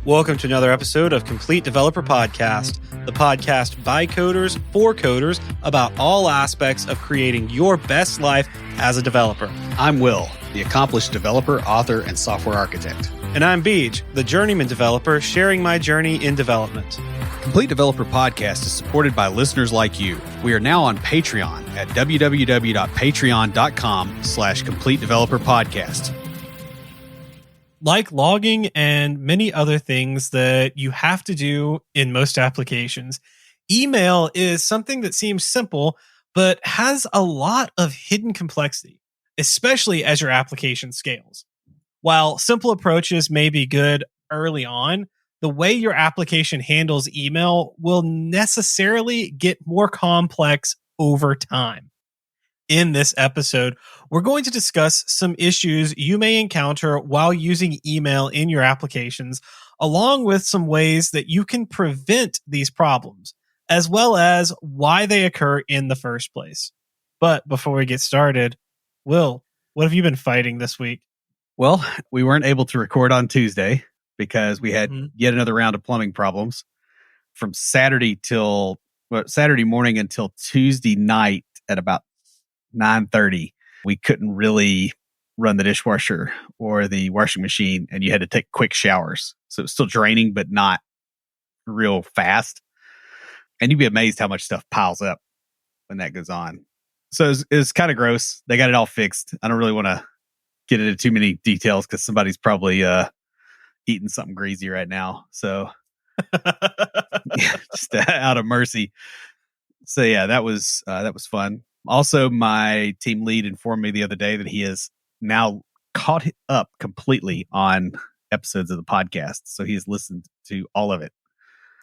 Welcome to another episode of Complete Developer Podcast, the podcast by coders for coders about all aspects of creating your best life as a developer. I'm Will, the accomplished developer, author, and software architect. And I'm Beej, the journeyman developer sharing my journey in development. Complete Developer Podcast is supported by listeners like you. We are now on Patreon at www.patreon.com/Complete Developer Podcast. Like logging and many other things that you have to do in most applications, email is something that seems simple, but has a lot of hidden complexity, especially as your application scales. While simple approaches may be good early on, the way your application handles email will necessarily get more complex over time. In this episode, we're going to discuss some issues you may encounter while using email in your applications, along with some ways that you can prevent these problems, as well as why they occur in the first place. But before we get started, Will, what have you been fighting this week? Well, we weren't able to record on Tuesday because we had yet another round of plumbing problems from Saturday morning until Tuesday night at about 9:30. We couldn't really run the dishwasher or the washing machine, and you had to take quick showers. So it was still draining, but not real fast. And you'd be amazed how much stuff piles up when that goes on. So it was kind of gross. They got it all fixed. I don't really want to get into too many details because somebody's probably eating something greasy right now. So just out of mercy. So yeah, that was fun. Also, my team lead informed me the other day that he is now caught up completely on episodes of the podcast. So he has listened to all of it.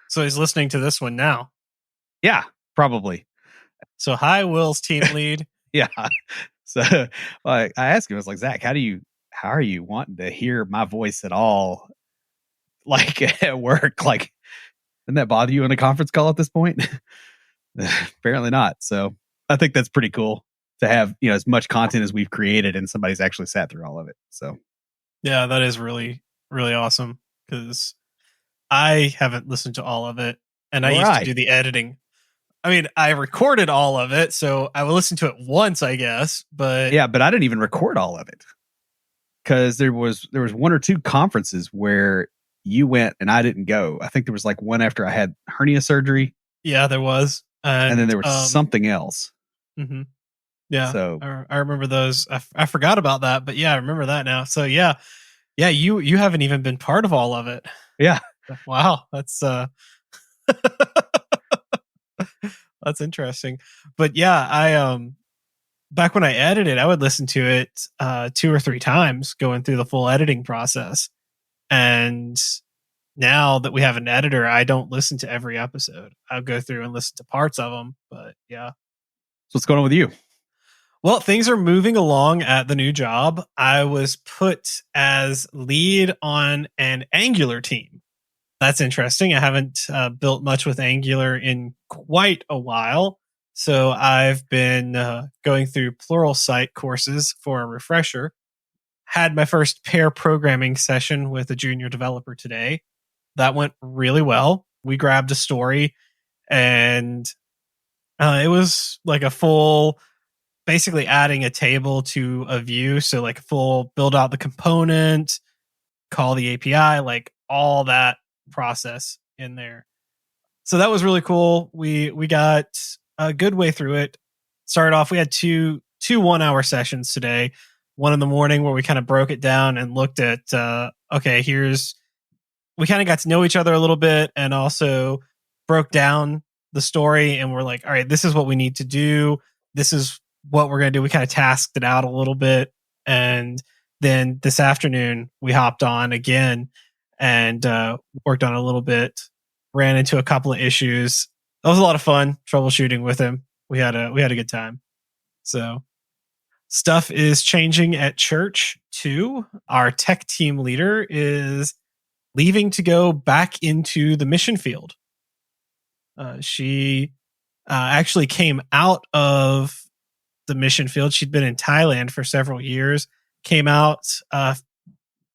So he's listening to this one now. Yeah, probably. So hi, Will's team lead. Yeah. So I asked him, I was like, Zach, how are you wanting to hear my voice at all? Like at work? Like, doesn't that bother you in a conference call at this point? Apparently not. So I think that's pretty cool to have, as much content as we've created and somebody's actually sat through all of it. So yeah, that is really, really awesome because I haven't listened to all of it and I used to do the editing. I mean, I recorded all of it, so I will listen to it once, I guess, but yeah, but I didn't even record all of it because there was one or two conferences where you went and I didn't go. I think there was like one after I had hernia surgery. Yeah, there was. And then there was something else. Mm-hmm. Yeah, so I remember those. I forgot about that, but yeah, I remember that now. So yeah, you haven't even been part of all of it. Yeah. Wow, that's that's interesting. But yeah, I back when I edited, I would listen to it 2 or 3 times going through the full editing process. And now that we have an editor, I don't listen to every episode. I'll go through and listen to parts of them, but yeah. So what's going on with you? Well, things are moving along at the new job. I was put as lead on an Angular team. That's interesting. I haven't built much with Angular in quite a while. So I've been going through Pluralsight courses for a refresher. Had my first pair programming session with a junior developer today. That went really well. We grabbed a story and it was like a full, basically adding a table to a view. So like full build out the component, call the API, like all that process in there. So that was really cool. We got a good way through it. Started off, we had two 1-hour sessions today. One in the morning where we kind of broke it down and looked at, we kind of got to know each other a little bit and also broke down the story and we're like, all right, this is what we need to do. This is what we're going to do. We kind of tasked it out a little bit. And then this afternoon we hopped on again and worked on it a little bit, ran into a couple of issues. That was a lot of fun troubleshooting with him. We had a good time. So stuff is changing at church too. Our tech team leader is leaving to go back into the mission field. She actually came out of the mission field. She'd been in Thailand for several years, came out a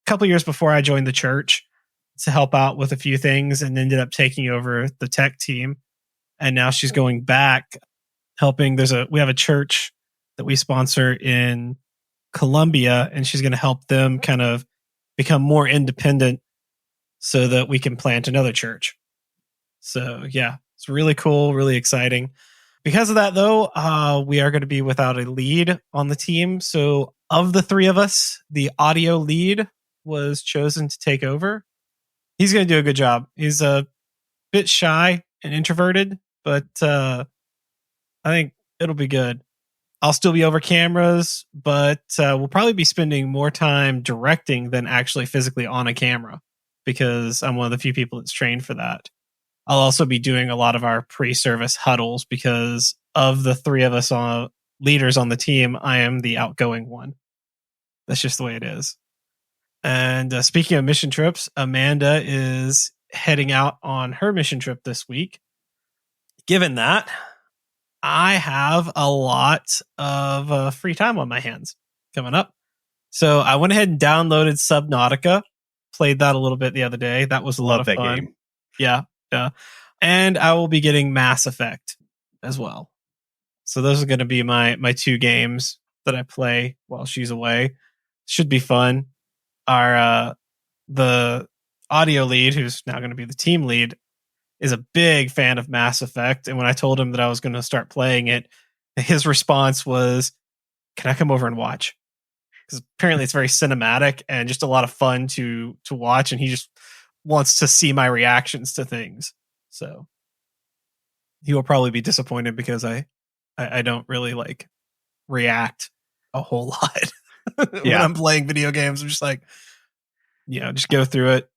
couple years before I joined the church. to help out with a few things and ended up taking over the tech team. And now she's going back helping. We have a church that we sponsor in Colombia, and she's going to help them kind of become more independent so that we can plant another church. So yeah, it's really cool, really exciting. Because of that, though, we are going to be without a lead on the team. So of the three of us, the audio lead was chosen to take over. He's going to do a good job. He's a bit shy and introverted, but I think it'll be good. I'll still be over cameras, but we'll probably be spending more time directing than actually physically on a camera because I'm one of the few people that's trained for that. I'll also be doing a lot of our pre-service huddles because of the three of us leaders on the team, I am the outgoing one. That's just the way it is. And speaking of mission trips, Amanda is heading out on her mission trip this week. Given that, I have a lot of free time on my hands coming up. So I went ahead and downloaded Subnautica, played that a little bit the other day. That was a lot of fun. Game. Yeah. And I will be getting Mass Effect as well. So those are going to be my two games that I play while she's away. Should be fun. The audio lead, who's now going to be the team lead, is a big fan of Mass Effect. And when I told him that I was going to start playing it, his response was, "Can I come over and watch?" Because apparently it's very cinematic and just a lot of fun to watch. And he just wants to see my reactions to things. So he will probably be disappointed because I don't really like react a whole lot when I'm playing video games. I'm just like, just go through it.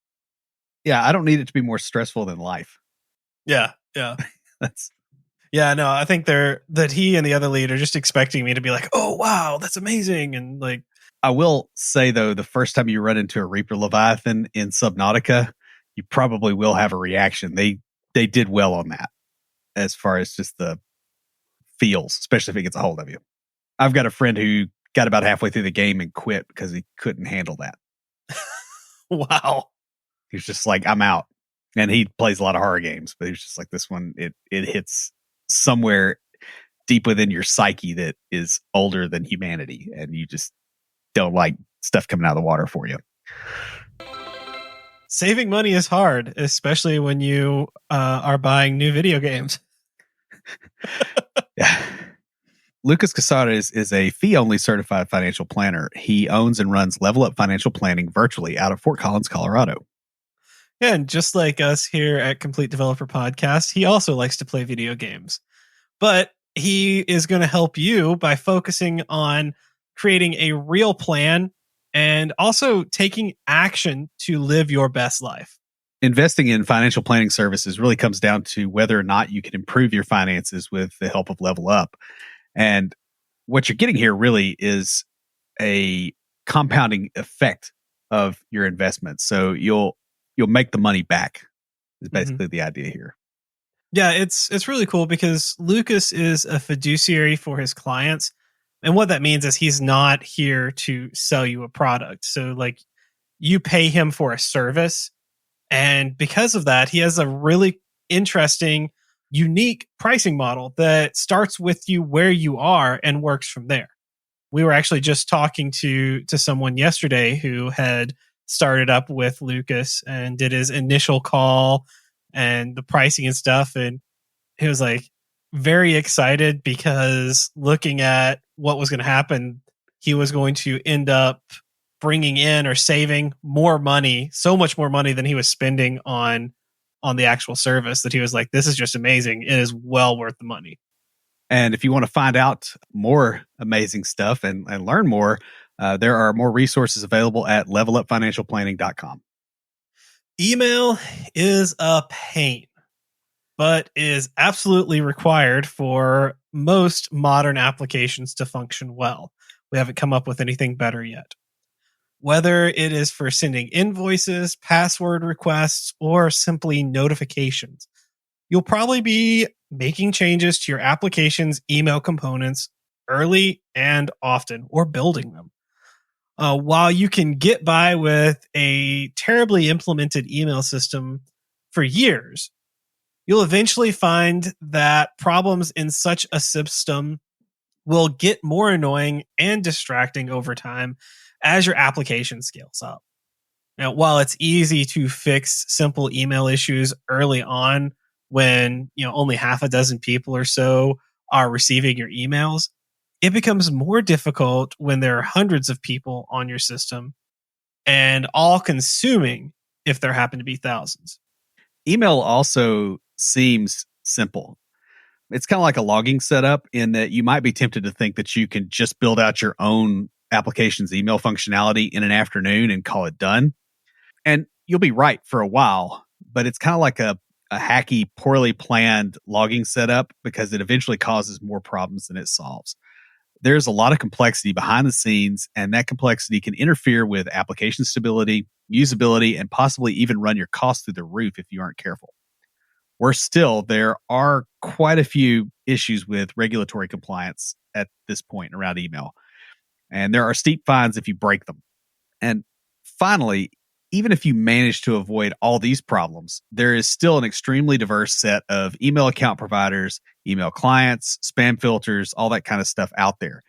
Yeah, I don't need it to be more stressful than life. Yeah. No, I think that he and the other lead are just expecting me to be like, "Oh wow, that's amazing," and like. I will say though, the first time you run into a Reaper Leviathan in Subnautica, you probably will have a reaction. They did well on that as far as just the feels, especially if it gets a hold of you. I've got a friend who got about halfway through the game and quit because he couldn't handle that. Wow. He's just like, "I'm out." And he plays a lot of horror games, but he was just like, this one, it hits somewhere deep within your psyche that is older than humanity. And you just don't like stuff coming out of the water for you. Saving money is hard, especially when you are buying new video games. Yeah. Lucas Casada is a fee-only certified financial planner. He owns and runs Level Up Financial Planning virtually out of Fort Collins, Colorado. Yeah, and just like us here at Complete Developer Podcast, he also likes to play video games. But he is going to help you by focusing on creating a real plan and also taking action to live your best life. Investing in financial planning services really comes down to whether or not you can improve your finances with the help of Level Up. And what you're getting here really is a compounding effect of your investments. So you'll make the money back is basically the idea here. Yeah, it's really cool because Lucas is a fiduciary for his clients. And what that means is he's not here to sell you a product. So like you pay him for a service. And because of that, he has a really interesting, unique pricing model that starts with you where you are and works from there. We were actually just talking to someone yesterday who had started up with Lucas and did his initial call and the pricing and stuff. And he was like very excited because looking at what was going to happen, he was going to end up bringing in or saving more money, so much more money than he was spending on the actual service, that he was like, this is just amazing. It is well worth the money. And if you want to find out more amazing stuff and learn more, there are more resources available at levelupfinancialplanning.com. Email is a pain, but is absolutely required for most modern applications to function well. We haven't come up with anything better yet. Whether it is for sending invoices, password requests, or simply notifications, you'll probably be making changes to your application's email components early and often, or building them. While you can get by with a terribly implemented email system for years, you'll eventually find that problems in such a system will get more annoying and distracting over time as your application scales up. Now, while it's easy to fix simple email issues early on when, only half a dozen people or so are receiving your emails, it becomes more difficult when there are hundreds of people on your system and all consuming if there happen to be thousands. Email also seems simple. It's kind of like a logging setup in that you might be tempted to think that you can just build out your own application's email functionality in an afternoon and call it done. And you'll be right for a while, but it's kind of like a hacky, poorly planned logging setup because it eventually causes more problems than it solves. There's a lot of complexity behind the scenes, and that complexity can interfere with application stability, usability, and possibly even run your costs through the roof if you aren't careful. Worse still, there are quite a few issues with regulatory compliance at this point around email, and there are steep fines if you break them. And finally, even if you manage to avoid all these problems, there is still an extremely diverse set of email account providers, email clients, spam filters, all that kind of stuff out there,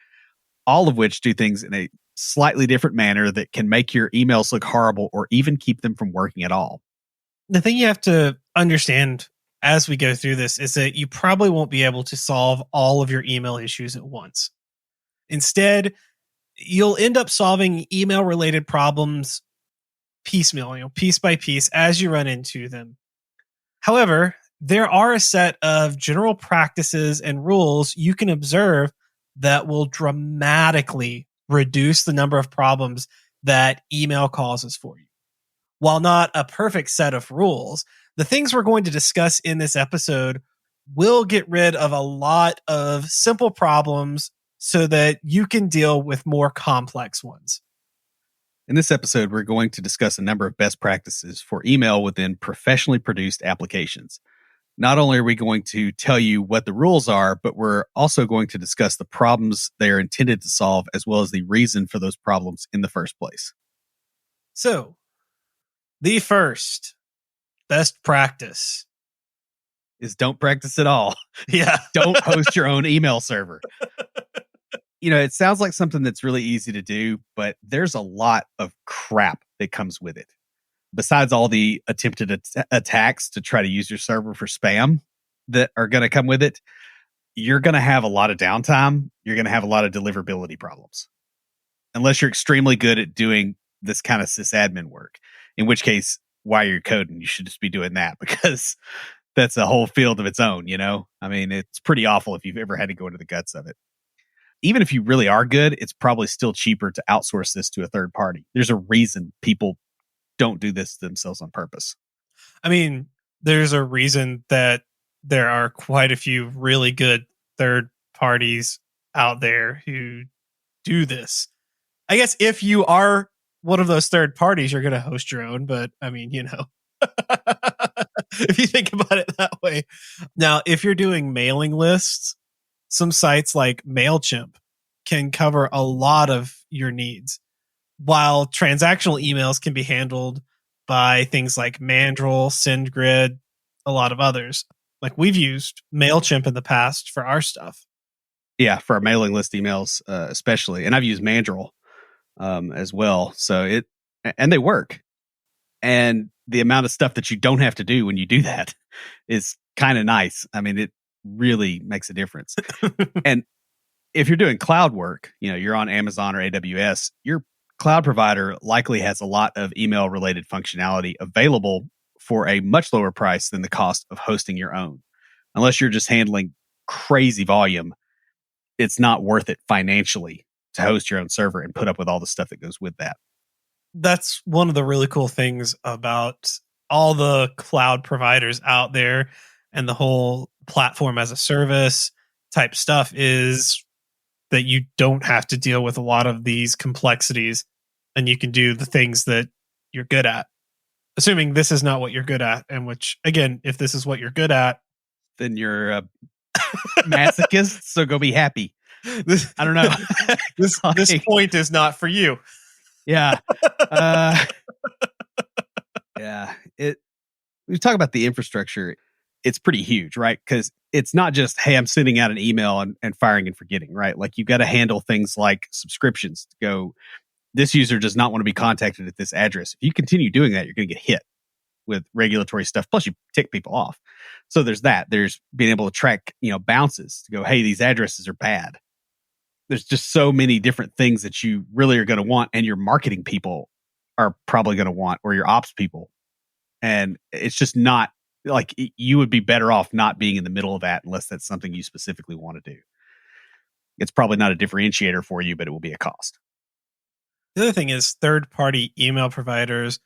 all of which do things in a slightly different manner that can make your emails look horrible or even keep them from working at all. The thing you have to understand as we go through this is that you probably won't be able to solve all of your email issues at once. Instead, you'll end up solving email related problems piecemeal, piece by piece as you run into them. However, there are a set of general practices and rules you can observe that will dramatically reduce the number of problems that email causes for you. While not a perfect set of rules, the things we're going to discuss in this episode will get rid of a lot of simple problems so that you can deal with more complex ones. In this episode, we're going to discuss a number of best practices for email within professionally produced applications. Not only are we going to tell you what the rules are, but we're also going to discuss the problems they are intended to solve, as well as the reason for those problems in the first place. So, the first best practice is don't practice at all. Yeah. Don't host your own email server. It sounds like something that's really easy to do, but there's a lot of crap that comes with it. Besides all the attempted attacks to try to use your server for spam that are going to come with it, you're going to have a lot of downtime. You're going to have a lot of deliverability problems. Unless you're extremely good at doing this kind of sysadmin work, in which case, while you're coding, you should just be doing that because that's a whole field of its own, I mean, it's pretty awful if you've ever had to go into the guts of it. Even if you really are good, it's probably still cheaper to outsource this to a third party. There's a reason people don't do this themselves on purpose. I mean, there's a reason that there are quite a few really good third parties out there who do this. I guess if you are one of those third parties, you're going to host your own, but I mean, if you think about it that way. Now, if you're doing mailing lists, some sites like MailChimp can cover a lot of your needs, while transactional emails can be handled by things like Mandrill, SendGrid, a lot of others. Like we've used MailChimp in the past for our stuff. Yeah, for our mailing list emails, especially. And I've used Mandrill as well. So and they work. And the amount of stuff that you don't have to do when you do that is kind of nice. I mean, it really makes a difference. And if you're doing cloud work, you're on Amazon or AWS, your cloud provider likely has a lot of email related functionality available for a much lower price than the cost of hosting your own. Unless you're just handling crazy volume, it's not worth it financially to host your own server and put up with all the stuff that goes with that. That's one of the really cool things about all the cloud providers out there and the whole platform as a service type stuff is that you don't have to deal with a lot of these complexities and you can do the things that you're good at. Assuming this is not what you're good at, and which, again, if this is what you're good at, then you're a masochist, so go be happy. I don't know. This point is not for you. Yeah. Yeah. We talk about the infrastructure. It's pretty huge, right? Because it's not just, hey, I'm sending out an email and firing and forgetting, right? Like you've got to handle things like subscriptions to go, this user does not want to be contacted at this address. If you continue doing that, you're going to get hit with regulatory stuff. Plus, you tick people off. So there's that. There's being able to track, bounces to go, hey, these addresses are bad. There's just so many different things that you really are going to want, and your marketing people are probably going to want, or your ops people. And it's just not like you would be better off not being in the middle of that unless that's something you specifically want to do. It's probably not a differentiator for you, but it will be a cost. The other thing is third-party email providers,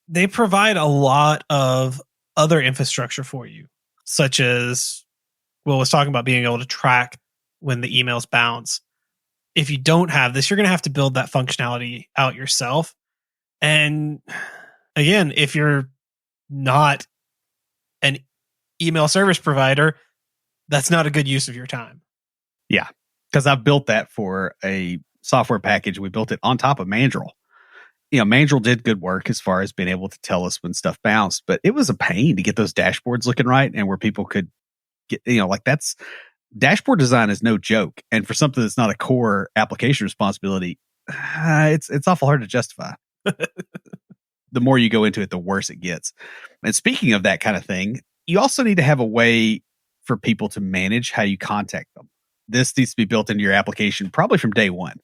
they provide a lot of other infrastructure for you, such as, Will was talking about being able to track when the emails bounce. If you don't have this, you're going to have to build that functionality out yourself. And again, if you're not an email service provider, that's not a good use of your time. Yeah, because I've built that for a software package. We built it on top of Mandrill. Mandrill did good work as far as being able to tell us when stuff bounced, but it was a pain to get those dashboards looking right and where people could get, that's dashboard design is no joke. And for something that's not a core application responsibility, it's awful hard to justify. The more you go into it, the worse it gets. And speaking of that kind of thing, you also need to have a way for people to manage how you contact them. This needs to be built into your application probably from day one.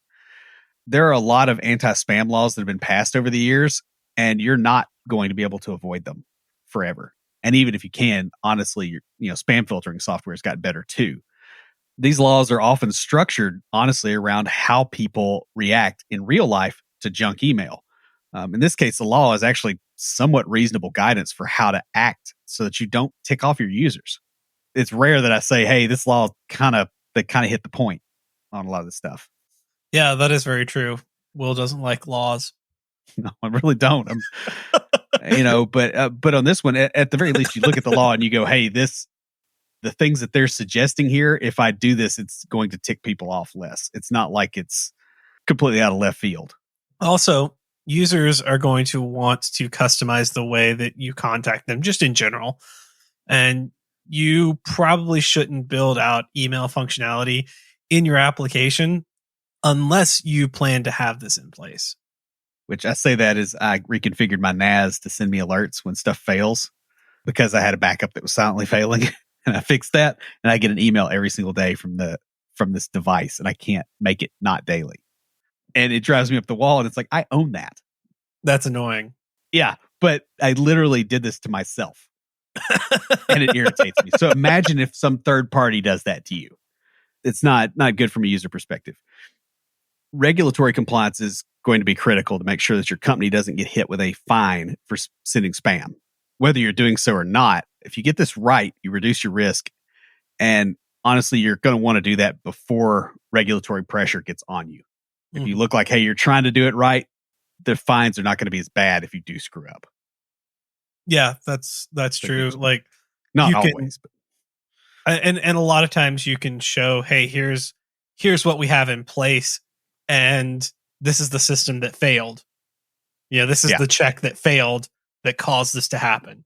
There are a lot of anti-spam laws that have been passed over the years, and you're not going to be able to avoid them forever. And even if you can, honestly, spam filtering software has gotten better too. These laws are often structured, honestly, around how people react in real life to junk email. In this case, the law is actually somewhat reasonable guidance for how to act so that you don't tick off your users. It's rare that I say, hey, this law kind of hit the point on a lot of this stuff. Yeah, that is very true. Will doesn't like laws. No, I really don't. But on this one, at the very least, you look at the law and you go, hey, the things that they're suggesting here, if I do this, it's going to tick people off less. It's not like it's completely out of left field. Also, users are going to want to customize the way that you contact them just in general. And you probably shouldn't build out email functionality in your application unless you plan to have this in place. Which I say that is I reconfigured my NAS to send me alerts when stuff fails because I had a backup that was silently failing, and I fixed that. And I get an email every single day from this device, and I can't make it not daily. And it drives me up the wall, and it's like, I own that. That's annoying. Yeah, but I literally did this to myself, and it irritates me. So imagine if some third party does that to you. It's not good from a user perspective. Regulatory compliance is going to be critical to make sure that your company doesn't get hit with a fine for sending spam. Whether you're doing so or not, if you get this right, you reduce your risk. And honestly, you're going to want to do that before regulatory pressure gets on you. If you look like, hey, you're trying to do it right, the fines are not going to be as bad if you do screw up. Yeah, that's true. Like, not always, but and a lot of times you can show, hey, here's what we have in place, and this is the system that failed. This is the check that failed that caused this to happen.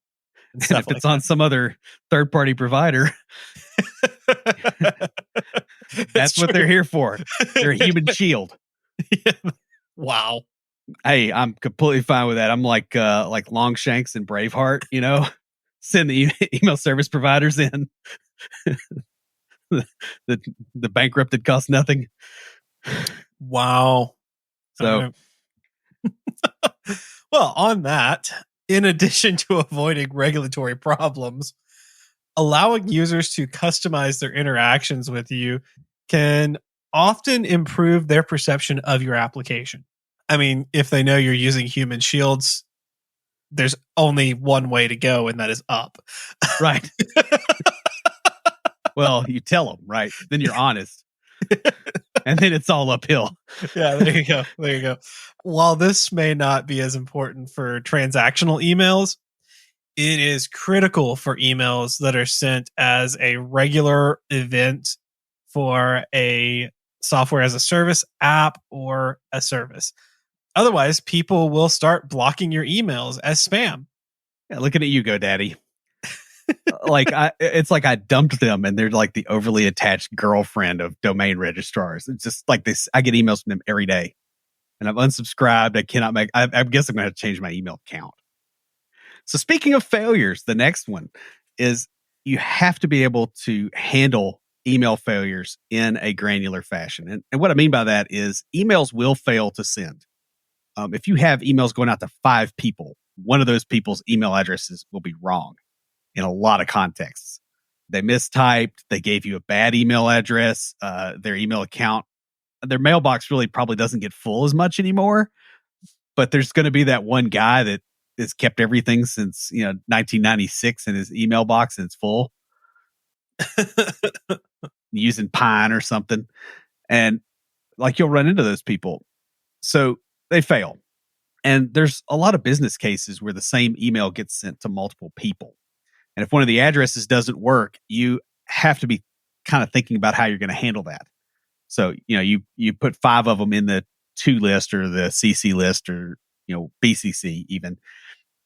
And if it's on some other third-party provider, that's what they're here for. They're a human shield. Wow. Hey, I'm completely fine with that. I'm like Longshanks and Braveheart, send the email service providers in. the bankrupted cost nothing. Wow. So, well, on that, in addition to avoiding regulatory problems, allowing users to customize their interactions with you can often improve their perception of your application. I mean, if they know you're using human shields, there's only one way to go, and that is up. Right. Well, you tell them, right? Then you're honest. And then it's all uphill. Yeah, there you go. While this may not be as important for transactional emails, it is critical for emails that are sent as a regular event for a software as a service app or a service. Otherwise, people will start blocking your emails as spam. Yeah, looking at you, GoDaddy. It's like I dumped them and they're like the overly attached girlfriend of domain registrars. It's just like this. I get emails from them every day and I've unsubscribed. I guess I'm going to have to change my email account. So speaking of failures, the next one is you have to be able to handle email failures in a granular fashion. And what I mean by that is emails will fail to send. If you have emails going out to 5 people, one of those people's email addresses will be wrong in a lot of contexts. They mistyped, they gave you a bad email address, their email account, their mailbox really probably doesn't get full as much anymore, but there's going to be that one guy that has kept everything since 1996 in his email box and it's full. Using Pine or something. And like you'll run into those people. So they fail. And there's a lot of business cases where the same email gets sent to multiple people. And if one of the addresses doesn't work, you have to be kind of thinking about how you're going to handle that. So, you put 5 of them in the to list or the CC list or, BCC even,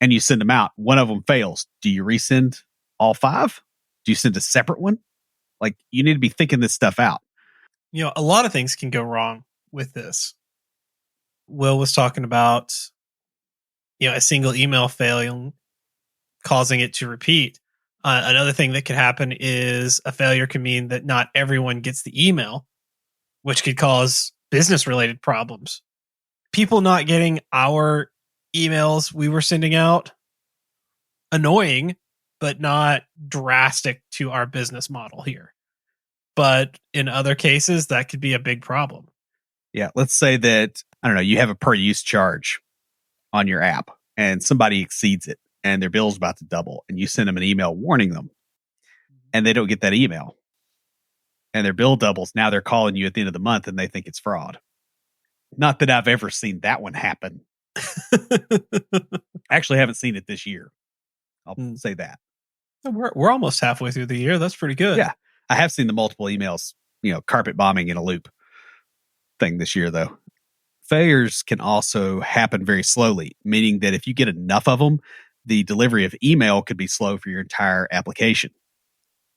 and you send them out. One of them fails. Do you resend all 5? Do you send a separate one? Like, you need to be thinking this stuff out. A lot of things can go wrong with this. Will was talking about, a single email failing, causing it to repeat. Another thing that could happen is a failure can mean that not everyone gets the email, which could cause business-related problems. People not getting our emails we were sending out, annoying, but not drastic to our business model here. But in other cases, that could be a big problem. Yeah, let's say that, I don't know, you have a per use charge on your app and somebody exceeds it and their bill's about to double and you send them an email warning them and they don't get that email and their bill doubles. Now they're calling you at the end of the month and they think it's fraud. Not that I've ever seen that one happen. I actually haven't seen it this year. I'll say that. We're almost halfway through the year. That's pretty good. Yeah. I have seen the multiple emails, carpet bombing in a loop thing this year, though. Failures can also happen very slowly, meaning that if you get enough of them, the delivery of email could be slow for your entire application.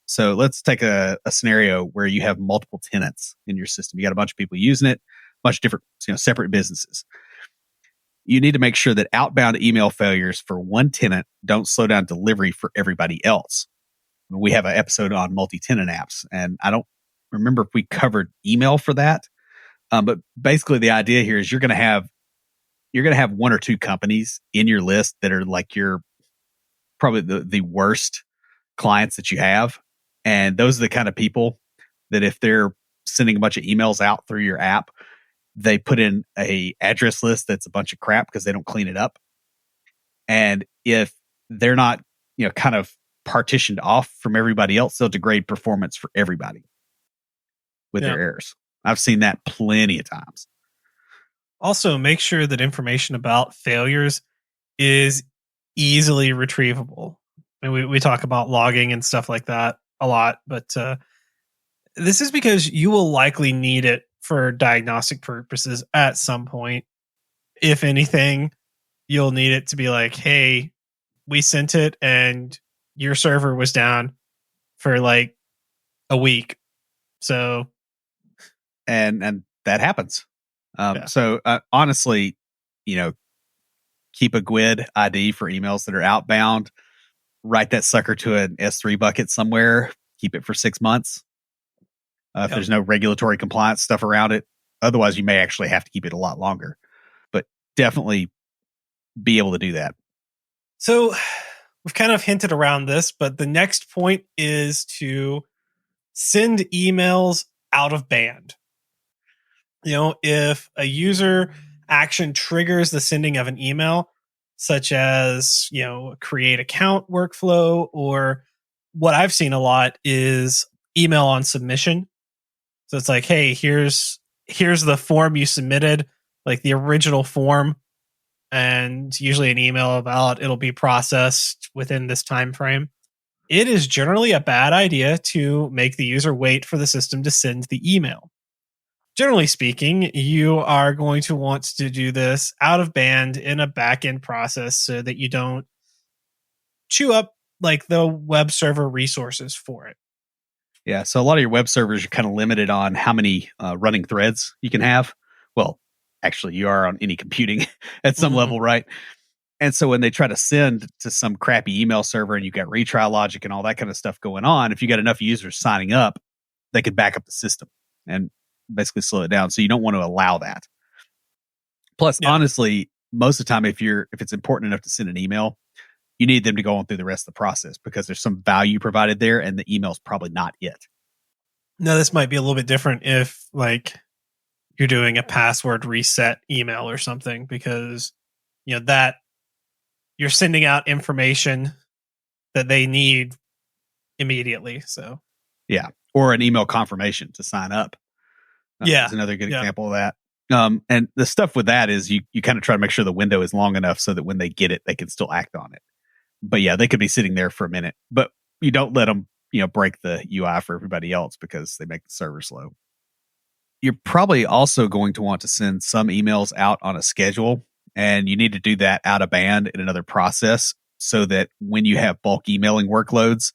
So let's take a scenario where you have multiple tenants in your system. You got a bunch of people using it, a bunch of different, separate businesses. You need to make sure that outbound email failures for one tenant don't slow down delivery for everybody else. We have an episode on multi-tenant apps, and I don't remember if we covered email for that. But basically, the idea here is you're going to have 1 or 2 companies in your list that are like your probably the worst clients that you have, and those are the kind of people that if they're sending a bunch of emails out through your app, they put in a address list that's a bunch of crap because they don't clean it up. And if they're not, kind of partitioned off from everybody else, they'll degrade performance for everybody with their errors. I've seen that plenty of times. Also, make sure that information about failures is easily retrievable. And we talk about logging and stuff like that a lot, but this is because you will likely need it for diagnostic purposes at some point. If anything, you'll need it to be like, hey, we sent it and your server was down for like a week. So, and that happens. So honestly, keep a GUID ID for emails that are outbound, write that sucker to an S3 bucket somewhere, keep it for 6 months. If there's no regulatory compliance stuff around it, otherwise you may actually have to keep it a lot longer, but definitely be able to do that. So we've kind of hinted around this, but the next point is to send emails out of band. If a user action triggers the sending of an email, such as, create account workflow, or what I've seen a lot is email on submission. So it's like, hey, here's the form you submitted, like the original form, and usually an email about it'll be processed within this time frame. It is generally a bad idea to make the user wait for the system to send the email. generally speaking, you are going to want to do this out of band in a back-end process so that you don't chew up like the web server resources for it. Yeah, so a lot of your web servers are kind of limited on how many running threads you can have. Well, actually, you are on any computing at some level, right? And so when they try to send to some crappy email server and you've got retry logic and all that kind of stuff going on, if you got enough users signing up, they could back up the system and basically slow it down. So you don't want to allow that. Plus, honestly, most of the time, if it's important enough to send an email, you need them to go on through the rest of the process because there's some value provided there and the email's probably not it. Now, this might be a little bit different if like you're doing a password reset email or something, because that you're sending out information that they need immediately. So yeah, or an email confirmation to sign up. Is another good example of that. And the stuff with that is you kind of try to make sure the window is long enough so that when they get it, they can still act on it. But yeah, they could be sitting there for a minute, but you don't let them, break the UI for everybody else because they make the server slow. You're probably also going to want to send some emails out on a schedule, and you need to do that out of band in another process so that when you have bulk emailing workloads,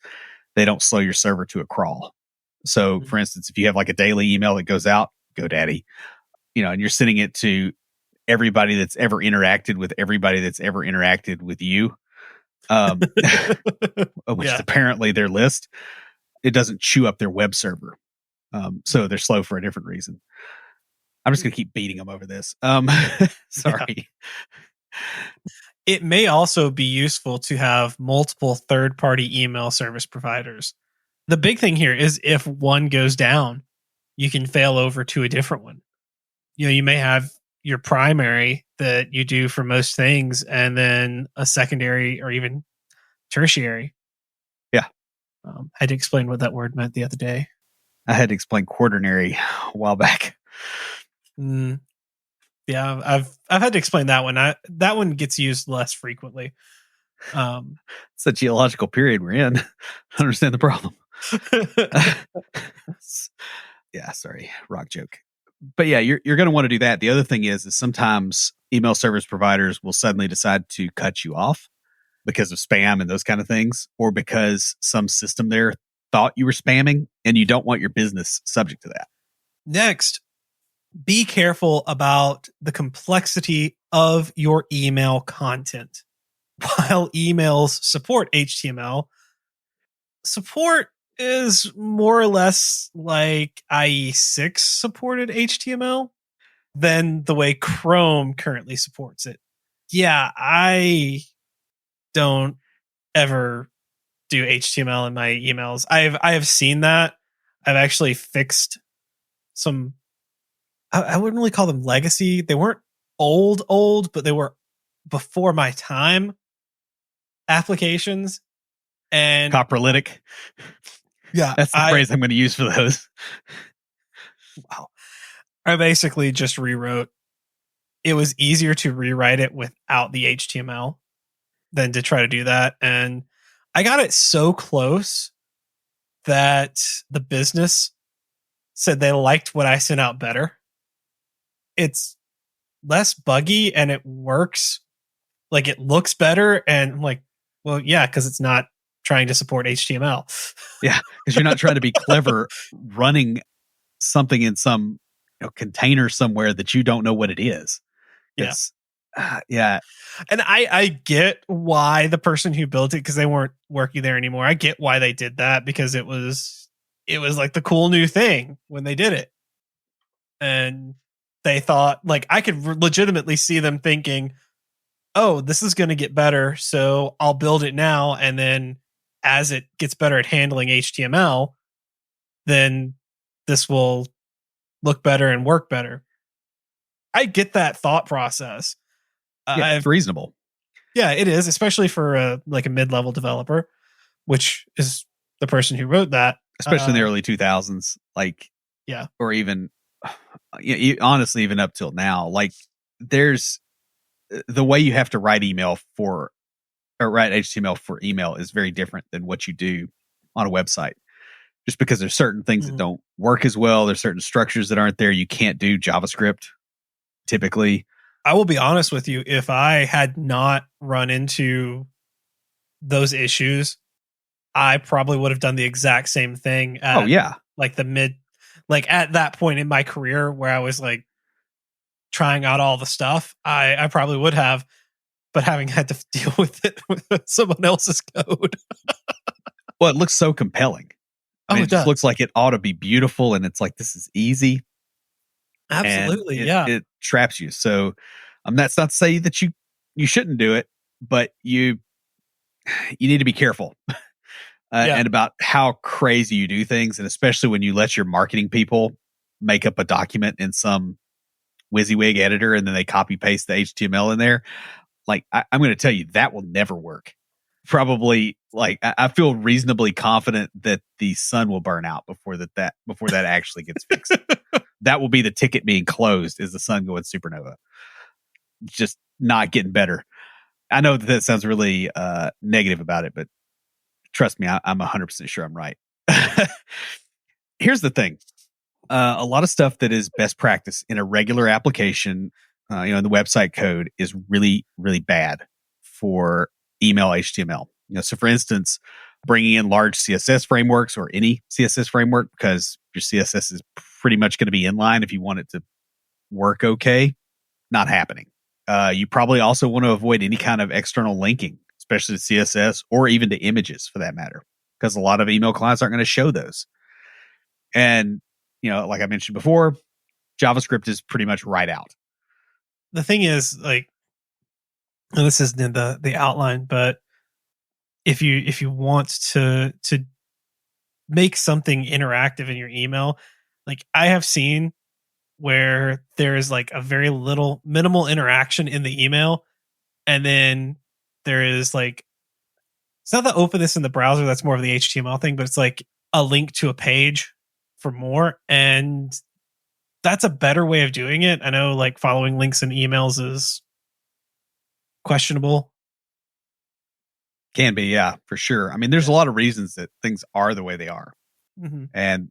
they don't slow your server to a crawl. So for instance, if you have like a daily email that goes out, GoDaddy, and you're sending it to everybody that's ever interacted with everybody that's ever interacted with you, which is apparently their list, it doesn't chew up their web server. So they're slow for a different reason. I'm just going to keep beating them over this. Sorry. Yeah. It may also be useful to have multiple third-party email service providers. The big thing here is if one goes down, you can fail over to a different one. You may have your primary that you do for most things, and then a secondary or even tertiary. Yeah. I had to explain what that word meant the other day. I had to explain quaternary a while back. Yeah, I've had to explain that one. That one gets used less frequently. It's a geological period we're in. I understand the problem. Yeah, sorry, rock joke. But yeah, you're going to want to do that. The other thing is sometimes email service providers will suddenly decide to cut you off because of spam and those kind of things, or because some system there thought you were spamming and you don't want your business subject to that. Next, be careful about the complexity of your email content. While emails support HTML, support is more or less like IE6 supported HTML than the way Chrome currently supports it. Yeah, I don't ever do HTML in my emails. I have seen that. I've actually fixed some, I wouldn't really call them legacy. They weren't old, but they were before my time applications. And coprolitic. Yeah. That's the phrase I'm going to use for those. Wow. I basically just rewrote. It was easier to rewrite it without the HTML than to try to do that. And I got it so close that the business said they liked what I sent out better. It's less buggy and it works. Like it looks better. And I'm like, well, yeah, because it's not trying to support HTML. Yeah, because you're not trying to be clever running something in some container somewhere that you don't know what it is. Yes. Yeah. And I get why the person who built it, because they weren't working there anymore. I get why they did that, because it was like the cool new thing when they did it. And they thought, like, I could legitimately see them thinking, oh, this is going to get better, so I'll build it now. And then as it gets better at handling HTML, then this will look better and work better. I get that thought process. It's reasonable. Yeah, it is, especially for a mid-level developer, which is the person who wrote that. Especially in the early 2000s, or even honestly, even up till now, there's the way you have to write email or write HTML for email is very different than what you do on a website. just because there's certain things that don't work as well. There's certain structures that aren't there. You can't do JavaScript typically. I will be honest with you. If I had not run into those issues, I probably would have done the exact same thing. At, like at that point in my career where I was like trying out all the stuff, I probably would have, but having had to deal with it with someone else's code. Well, it looks so compelling. I mean, it just looks like it ought to be beautiful, and it's like, this is easy. Absolutely, it traps you. So that's not to say that you shouldn't do it, but you need to be careful and about how crazy you do things, and especially when you let your marketing people make up a document in some WYSIWYG editor and then they copy paste the HTML in there. Like, I'm going to tell you, that will never work. Probably, like, I feel reasonably confident that the sun will burn out before that actually gets fixed. That will be the ticket being closed, is the sun going supernova. Just not getting better. I know that sounds really negative about it, but trust me, I'm 100% sure I'm right. Here's the thing. A lot of stuff that is best practice in a regular application, in the website code, is really, really bad for email HTML. So for instance, bringing in large CSS frameworks or any CSS framework, because your CSS is pretty much going to be inline if you want it to work okay, not happening. You probably also want to avoid any kind of external linking, especially to CSS or even to images for that matter, because a lot of email clients aren't going to show those. And, like I mentioned before, JavaScript is pretty much right out. The thing is, like, and this isn't in the outline, but if you want to make something interactive in your email, like I have seen where there is like a very minimal interaction in the email, and then there is like, it's not the openness in the browser, that's more of the HTML thing, but it's like a link to a page for more, and that's a better way of doing it. I know, like, following links in emails is questionable. Can be, yeah, for sure. I mean, there's a lot of reasons that things are the way they are. And,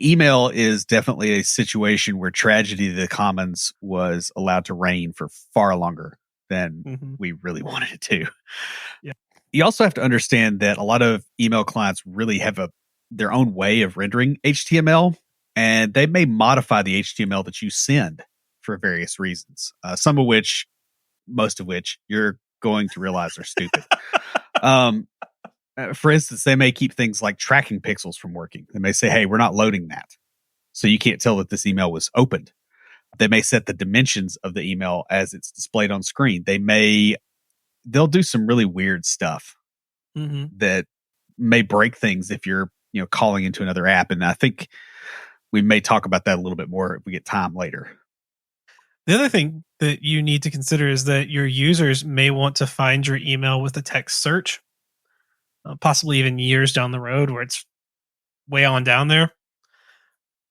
email is definitely a situation where tragedy of the commons was allowed to reign for far longer than we really wanted it to. Yeah. You also have to understand that a lot of email clients really have their own way of rendering HTML, and they may modify the HTML that you send for various reasons. Most of which you're going to realize are stupid. For instance, they may keep things like tracking pixels from working. They may say, hey, we're not loading that, so you can't tell that this email was opened. They may set the dimensions of the email as it's displayed on screen. They'll do some really weird stuff that may break things if you're calling into another app. And I think we may talk about that a little bit more if we get time later. The other thing that you need to consider is that your users may want to find your email with a text search, possibly even years down the road where it's way on down there.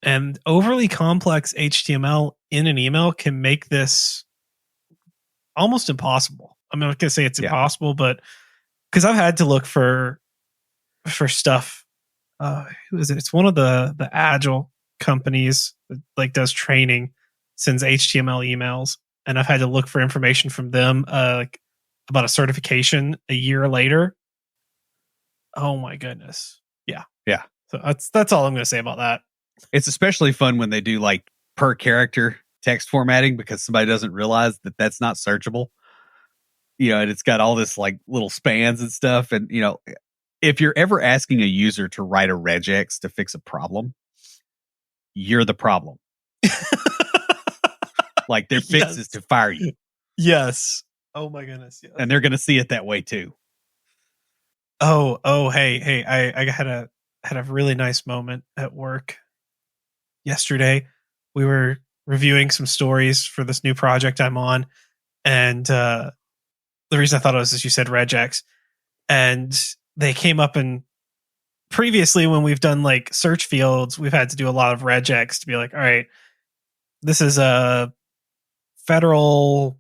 And overly complex HTML in an email can make this almost impossible. I'm not going to say it's impossible, but because I've had to look for stuff. Who is it? It's one of the Agile companies that like does training, sends HTML emails, and I've had to look for information from them like about a certification a year later. Oh my goodness. Yeah. So that's all I'm going to say about that. It's especially fun when they do like per character text formatting, because somebody doesn't realize that that's not searchable. And it's got all this like little spans and stuff. And, if you're ever asking a user to write a regex to fix a problem, you're the problem. Like, their fix is to fire you. Yes. Oh my goodness. Yes. And they're going to see it that way too. Oh, hey, I had a really nice moment at work yesterday. We were reviewing some stories for this new project I'm on, and the reason I thought it was, as you said, regex, and they came up, and previously when we've done like search fields, we've had to do a lot of regex to be like, all right, this is a federal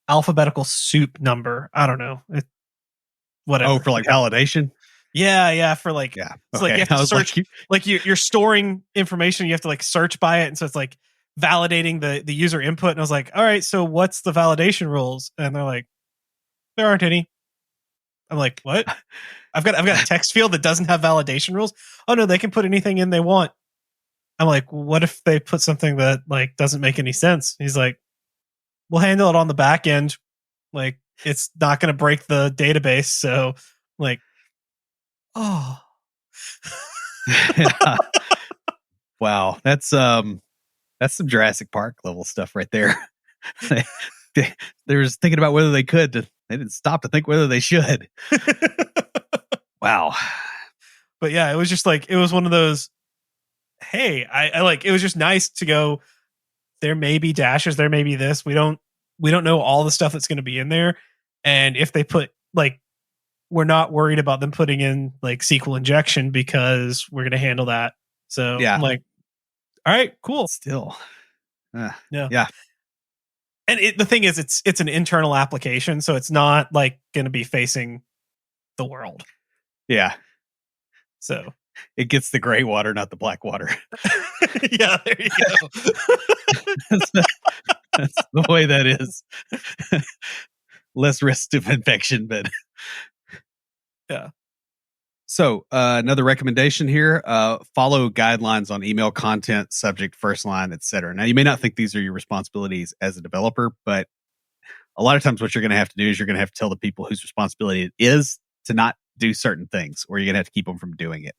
alphabetical soup number. I don't know. Whatever. Oh, for like validation? Yeah, for like, Yeah. so like you have to search, like you're storing information, you have to like search by it, and so it's like validating the user input. And I was like, all right, so what's the validation rules? And they're like, there aren't any. I'm like, what? I've got a text field that doesn't have validation rules. Oh no, they can put anything in they want. I'm like, what if they put something that like doesn't make any sense? He's like, we'll handle it on the back end. Like, it's not going to break the database. So, like, oh, wow, that's some Jurassic Park level stuff right there. they were just thinking about whether they could. They didn't stop to think whether they should. Wow. But yeah, it was just like, it was one of those. Hey, I like. It was just nice to go. There may be dashes. There may be this. We don't know all the stuff that's going to be in there. And if they put like, we're not worried about them putting in like SQL injection because we're going to handle that. So yeah, I'm like, all right, cool. Still, yeah. And the thing is, it's an internal application, so it's not like going to be facing the world. Yeah. So it gets the gray water, not the black water. Yeah, there you go. That's the way that is. Less risk of infection, but yeah. So another recommendation here, follow guidelines on email content, subject, first line, etc. Now, you may not think these are your responsibilities as a developer, but a lot of times what you're going to have to do is you're going to have to tell the people whose responsibility it is to not do certain things, or you're going to have to keep them from doing it.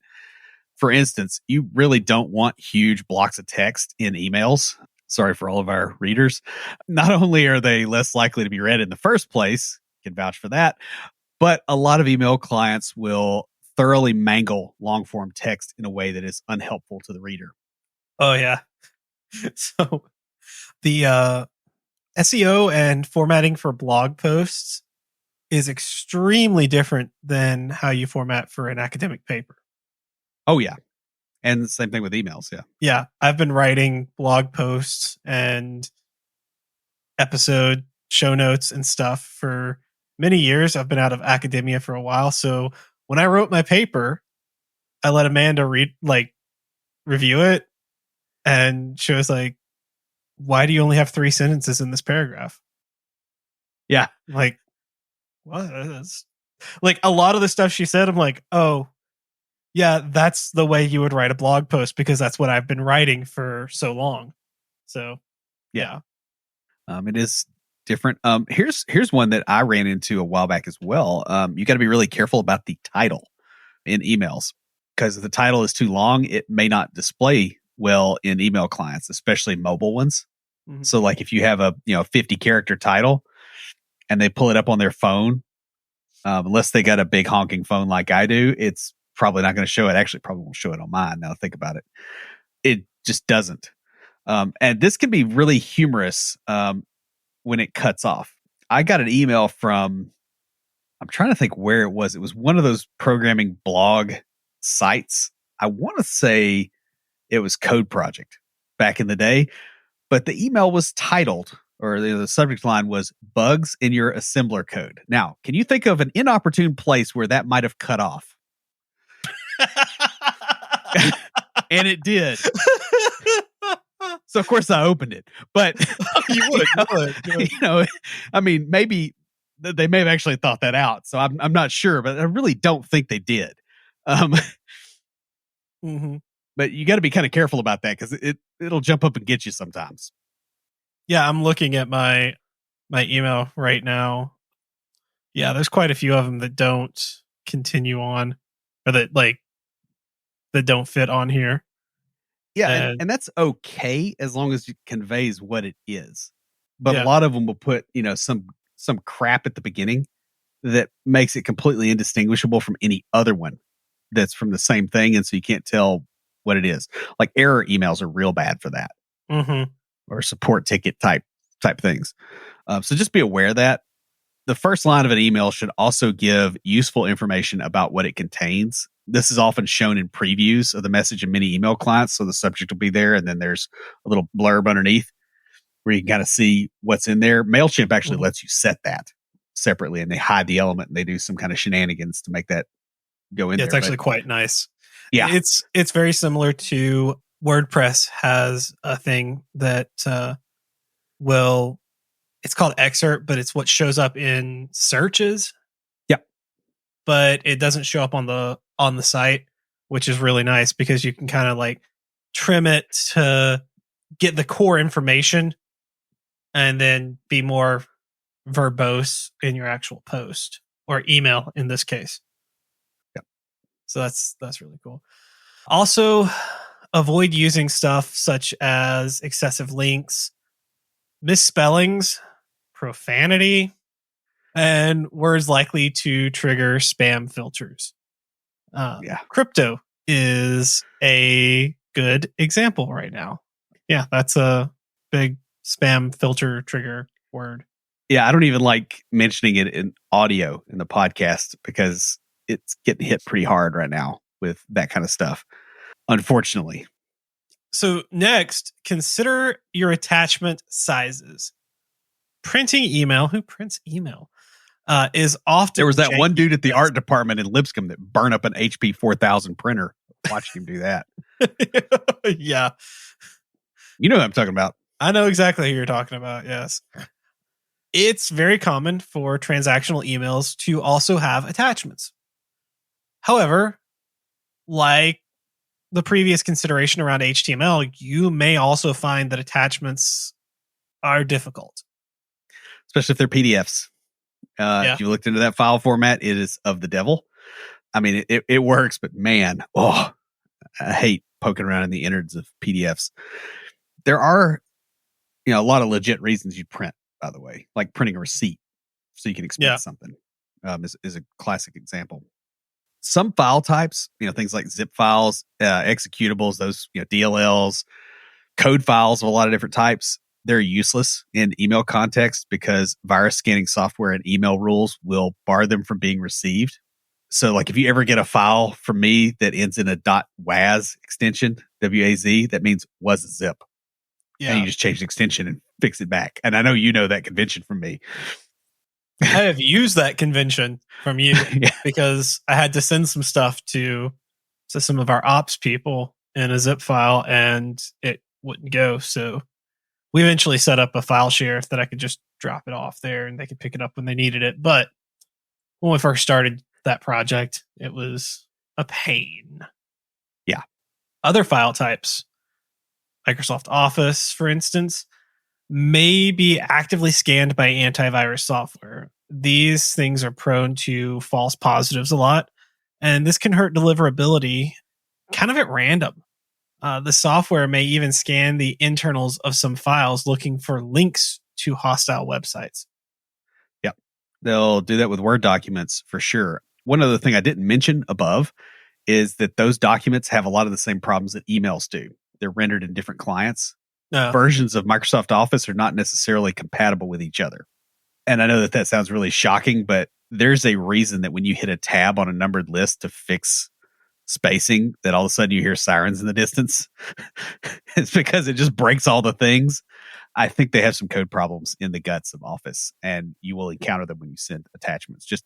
For instance, you really don't want huge blocks of text in emails. Sorry for all of our readers. Not only are they less likely to be read in the first place, can vouch for that, but a lot of email clients will thoroughly mangle long form text in a way that is unhelpful to the reader. Oh yeah. So the SEO and formatting for blog posts is extremely different than how you format for an academic paper. Oh yeah. And the same thing with emails. Yeah. Yeah. I've been writing blog posts and episode show notes and stuff for many years. I've been out of academia for a while. So when I wrote my paper, I let Amanda review it. And she was like, why do you only have 3 sentences in this paragraph? Yeah. Like, what? Like a lot of the stuff she said, I'm like, oh, yeah, that's the way you would write a blog post because that's what I've been writing for so long. So, yeah. It is different. Here's one that I ran into a while back as well. You got to be really careful about the title in emails, because if the title is too long, it may not display well in email clients, especially mobile ones. Mm-hmm. So like if you have a 50 character title and they pull it up on their phone, unless they got a big honking phone like I do, it's probably not going to show it. Actually, probably won't show it on mine. Now think about it. It just doesn't. And this can be really humorous when it cuts off. I got an email from, I'm trying to think where it was. It was one of those programming blog sites. I want to say it was Code Project back in the day, but the email was titled, or the subject line was bugs in your assembler code. Now, can you think of an inopportune place where that might have cut off? And it did. So of course I opened it, but you would. I mean, maybe they may have actually thought that out. So I'm not sure, but I really don't think they did. Mm-hmm. But you got to be kind of careful about that because it'll jump up and get you sometimes. Yeah, I'm looking at my email right now. Yeah, there's quite a few of them that don't continue on, or that don't fit on here. Yeah, and that's okay as long as it conveys what it is. But a lot of them will put, some crap at the beginning that makes it completely indistinguishable from any other one that's from the same thing, and so you can't tell what it is. Like error emails are real bad for that, or support ticket type things. So just be aware of that. The first line of an email should also give useful information about what it contains. This is often shown in previews of the message in many email clients. So the subject will be there, and then there's a little blurb underneath where you can kind of see what's in there. MailChimp actually lets you set that separately, and they hide the element, and they do some kind of shenanigans to make that go in Yeah, there. it's actually quite nice. Yeah. It's very similar to WordPress has a thing that will, it's called excerpt, but it's what shows up in searches. Yep. But it doesn't show up on the site, which is really nice because you can kind of like trim it to get the core information and then be more verbose in your actual post or email in this case. Yep. So that's really cool. Also, avoid using stuff such as excessive links, misspellings, profanity, and words likely to trigger spam filters. Crypto is a good example right now. Yeah, that's a big spam filter trigger word. Yeah, I don't even like mentioning it in audio in the podcast because it's getting hit pretty hard right now with that kind of stuff, unfortunately. So next, consider your attachment sizes. Printing email, who prints email, is often... There was that one dude at the art department in Lipscomb that burned up an HP 4000 printer. Watched him do that. Yeah. You know what I'm talking about. I know exactly who you're talking about, yes. It's very common for transactional emails to also have attachments. However, like the previous consideration around HTML, you may also find that attachments are difficult. Especially if they're PDFs. If you looked into that file format, it is of the devil. I mean, it works, but man, I hate poking around in the innards of PDFs. There are, a lot of legit reasons you print, by the way, like printing a receipt so you can expense something is a classic example. Some file types, things like zip files, executables, those, DLLs, code files of a lot of different types, they're useless in email context because virus scanning software and email rules will bar them from being received. So like if you ever get a file from me that ends in a .waz extension, WAZ, that means was a zip. Yeah. And you just change the extension and fix it back. And I know you know that convention from me. I have used that convention from you because I had to send some stuff to some of our ops people in a zip file and it wouldn't go. So we eventually set up a file share that I could just drop it off there and they could pick it up when they needed it. But when we first started that project, it was a pain. Yeah. Other file types, Microsoft Office, for instance, may be actively scanned by antivirus software. These things are prone to false positives a lot, and this can hurt deliverability kind of at random. The software may even scan the internals of some files looking for links to hostile websites. Yep. They'll do that with Word documents for sure. One other thing I didn't mention above is that those documents have a lot of the same problems that emails do. They're rendered in different clients. Versions of Microsoft Office are not necessarily compatible with each other. And I know that sounds really shocking, but there's a reason that when you hit a tab on a numbered list to fix spacing, that all of a sudden you hear sirens in the distance. It's because it just breaks all the things. I think they have some code problems in the guts of Office, and you will encounter them when you send attachments. Just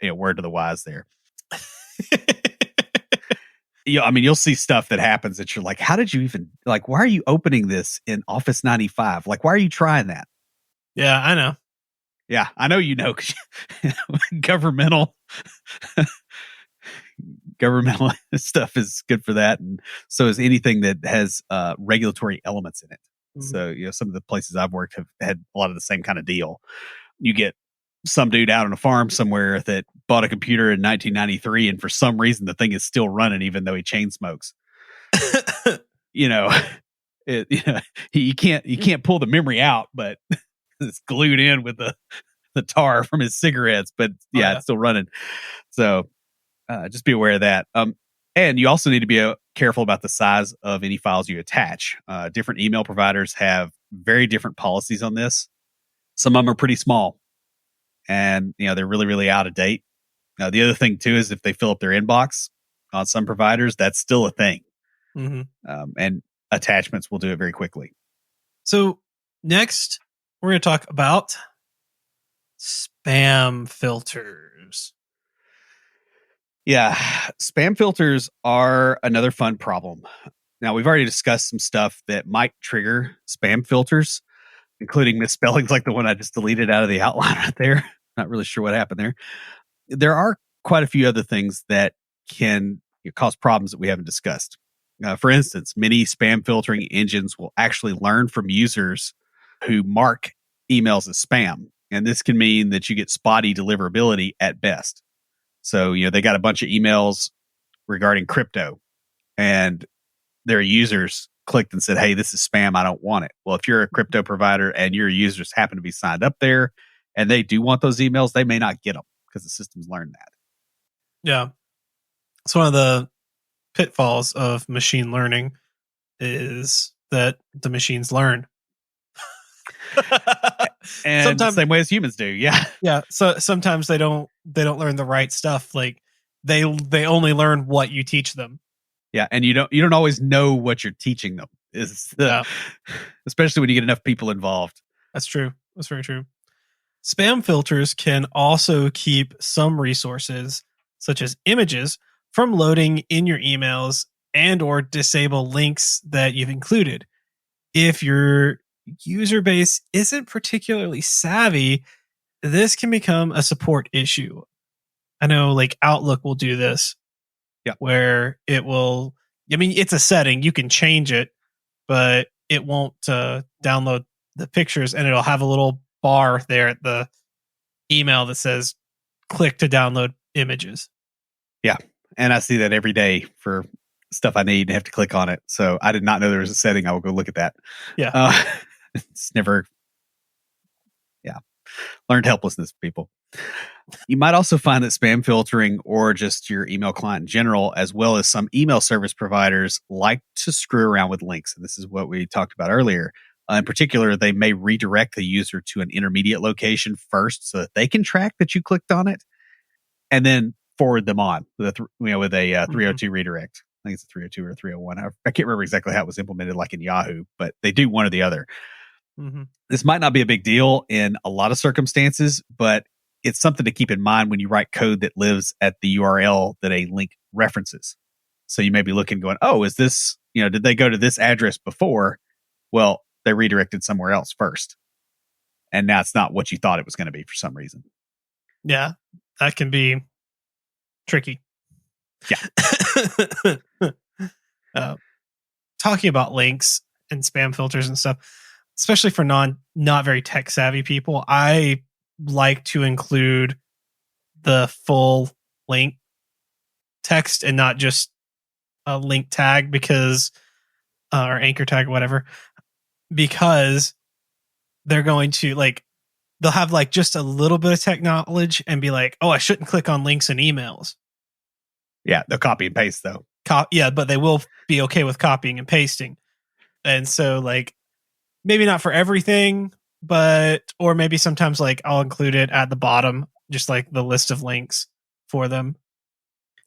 a word to the wise there. You'll see stuff that happens that you're like, how did you even, like, why are you opening this in Office 95? Like, why are you trying that? Yeah, I know. Yeah, I know you know, 'cause governmental stuff is good for that, and so is anything that has regulatory elements in it. Mm-hmm. So some of the places I've worked have had a lot of the same kind of deal. You get some dude out on a farm somewhere that bought a computer in 1993, and for some reason the thing is still running even though he chain smokes. You can't pull the memory out, but it's glued in with the tar from his cigarettes. But it's still running. So just be aware of that. And you also need to be careful about the size of any files you attach. Different email providers have very different policies on this. Some of them are pretty small, and they're really, really out of date. The other thing too is if they fill up their inbox on some providers, that's still a thing. Mm-hmm. And attachments will do it very quickly. So next, we're going to talk about spam filters. Yeah, spam filters are another fun problem. Now, we've already discussed some stuff that might trigger spam filters, including misspellings like the one I just deleted out of the outline right there. Not really sure what happened there. There are quite a few other things that can cause problems that we haven't discussed. For instance, many spam filtering engines will actually learn from users who mark emails as spam. And this can mean that you get spotty deliverability at best. So, they got a bunch of emails regarding crypto, and their users clicked and said, "Hey, this is spam. I don't want it." Well, if you're a crypto provider and your users happen to be signed up there and they do want those emails, they may not get them because the system's learned that. Yeah. It's one of the pitfalls of machine learning is that the machines learn. And sometimes, same way as humans do. Yeah. Yeah. So sometimes they don't learn the right stuff. Like they only learn what you teach them. Yeah. And you don't always know what you're teaching them, especially when you get enough people involved. That's true. That's very true. Spam filters can also keep some resources, such as images, from loading in your emails and or disable links that you've included. If your user base isn't particularly savvy, this can become a support issue. I know like Outlook will do this. Yeah. Where it will, it's a setting, you can change it, but it won't download the pictures, and it'll have a little bar there at the email that says click to download images. Yeah. And I see that every day for stuff I need and have to click on it. So I did not know there was a setting. I will go look at that. Yeah. It's never, learned helplessness, people. You might also find that spam filtering or just your email client in general, as well as some email service providers, like to screw around with links. And this is what we talked about earlier. In particular, they may redirect the user to an intermediate location first so that they can track that you clicked on it and then forward them on with a 302 redirect. I think it's a 302 or a 301. I can't remember exactly how it was implemented like in Yahoo, but they do one or the other. Mm-hmm. This might not be a big deal in a lot of circumstances, but it's something to keep in mind when you write code that lives at the URL that a link references. So you may be looking going, oh, is this, did they go to this address before? Well, they redirected somewhere else first. And now it's not what you thought it was going to be for some reason. Yeah, that can be tricky. Yeah. Talking about links and spam filters and stuff, especially for not very tech savvy people, I like to include the full link text and not just a link tag because or anchor tag or whatever, because they're going to they'll have just a little bit of tech knowledge and be like, oh, I shouldn't click on links in emails. Yeah, they'll copy and paste though. Yeah, but they will be okay with copying and pasting. And so maybe not for everything, or maybe sometimes I'll include it at the bottom, just the list of links for them.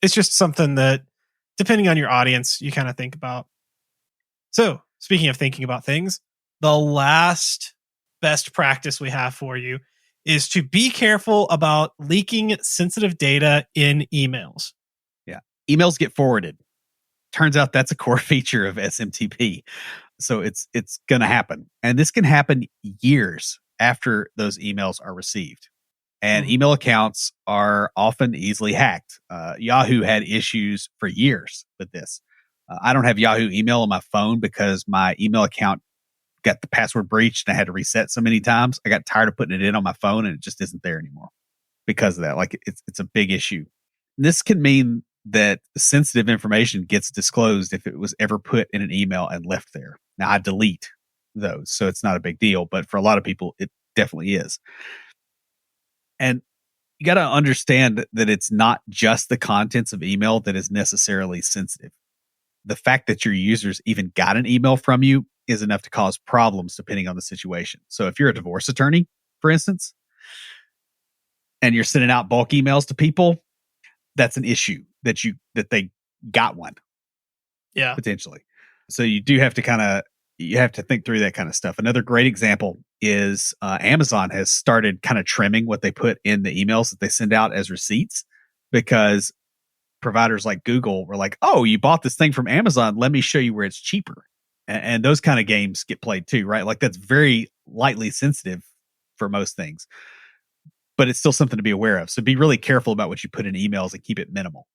It's just something that, depending on your audience, you kind of think about. So speaking of thinking about things, the last best practice we have for you is to be careful about leaking sensitive data in emails. Yeah. Emails get forwarded. Turns out that's a core feature of SMTP. So it's going to happen. And this can happen years after those emails are received. And email accounts are often easily hacked. Yahoo had issues for years with this. I don't have Yahoo email on my phone because my email account got the password breached and I had to reset so many times. I got tired of putting it in on my phone and it just isn't there anymore because of that. It's a big issue. This can mean that sensitive information gets disclosed if it was ever put in an email and left there. Now, I delete those, so it's not a big deal. But for a lot of people, it definitely is. And you got to understand that it's not just the contents of email that is necessarily sensitive. The fact that your users even got an email from you is enough to cause problems depending on the situation. So if you're a divorce attorney, for instance, and you're sending out bulk emails to people, that's an issue that they got one. Yeah. Potentially. So you do have to you have to think through that kind of stuff. Another great example is Amazon has started kind of trimming what they put in the emails that they send out as receipts, because providers like Google were like, oh, you bought this thing from Amazon. Let me show you where it's cheaper. And those kind of games get played too, right? Like that's very lightly sensitive for most things, but it's still something to be aware of. So be really careful about what you put in emails and keep it minimal.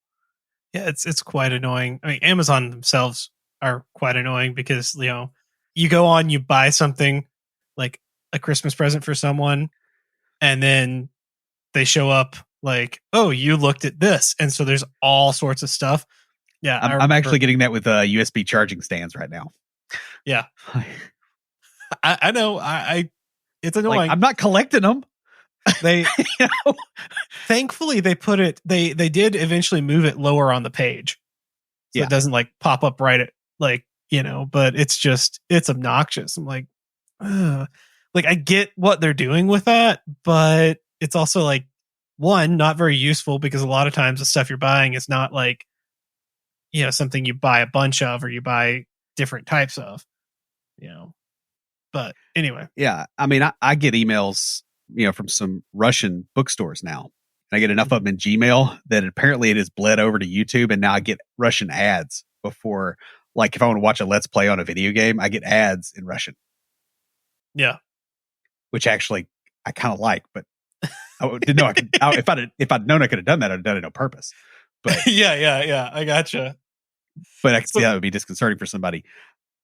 Yeah, it's quite annoying. I mean, Amazon themselves are quite annoying because, you go on, you buy something like a Christmas present for someone, and then they show up like, oh, you looked at this. And so there's all sorts of stuff. Yeah. I'm actually getting that with USB charging stands right now. Yeah. I know. It's annoying. Like, I'm not collecting them. They, thankfully they put it, they did eventually move it lower on the page. So it doesn't like pop up right at like, but it's obnoxious. I'm like, ugh. Like I get what they're doing with that, but it's also like, one, not very useful because a lot of times the stuff you're buying is not like, something you buy a bunch of or you buy different types of, but anyway. Yeah. I mean, I get emails, from some Russian bookstores now. And I get enough of them in Gmail that apparently it has bled over to YouTube. And now I get Russian ads before, like if I want to watch a Let's Play on a video game, I get ads in Russian. Yeah. Which actually I kind of like, but I didn't know I could. If I'd known I could have done that, I'd done it on purpose. But yeah, I gotcha. But I can see that would be disconcerting for somebody.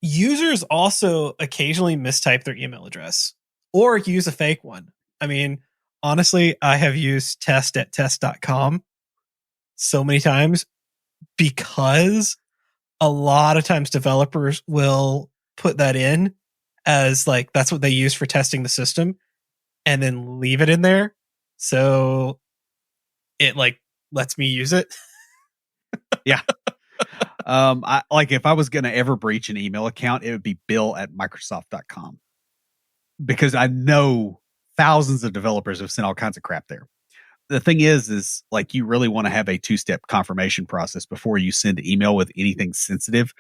Users also occasionally mistype their email address or use a fake one. I mean, honestly, I have used test@test.com so many times because a lot of times developers will put that in as like that's what they use for testing the system and then leave it in there. So it like lets me use it. Yeah. I like if I was going to ever breach an email account, it would be bill@microsoft.com because I know thousands of developers have sent all kinds of crap there. The thing is like you really want to have a two-step confirmation process before you send email with anything sensitive.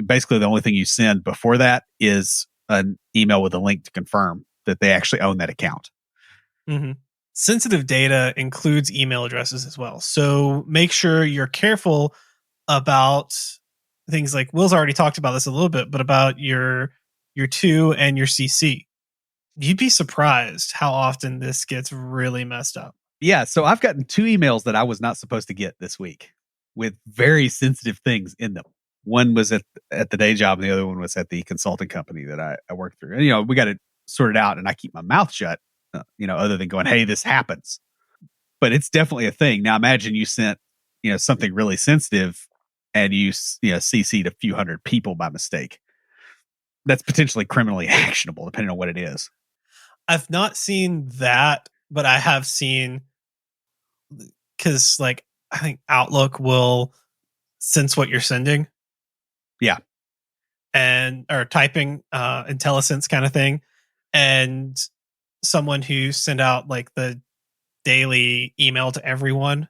Basically, the only thing you send before that is an email with a link to confirm that they actually own that account. Mm-hmm. Sensitive data includes email addresses as well. So make sure you're careful about things like Will's already talked about this a little bit, but about your to and your CC. You'd be surprised how often this gets really messed up. Yeah, so I've gotten 2 emails that I was not supposed to get this week with very sensitive things in them. One was at the day job, and the other one was at the consulting company that I work through. And, we got to sort it out, and I keep my mouth shut, other than going, hey, this happens. But it's definitely a thing. Now, imagine you sent, something really sensitive and you CC'd a few hundred people by mistake. That's potentially criminally actionable, depending on what it is. I've not seen that, but I have seen, because like I think Outlook will sense what you're sending. Yeah. Or typing, IntelliSense kind of thing. And someone who sent out like the daily email to everyone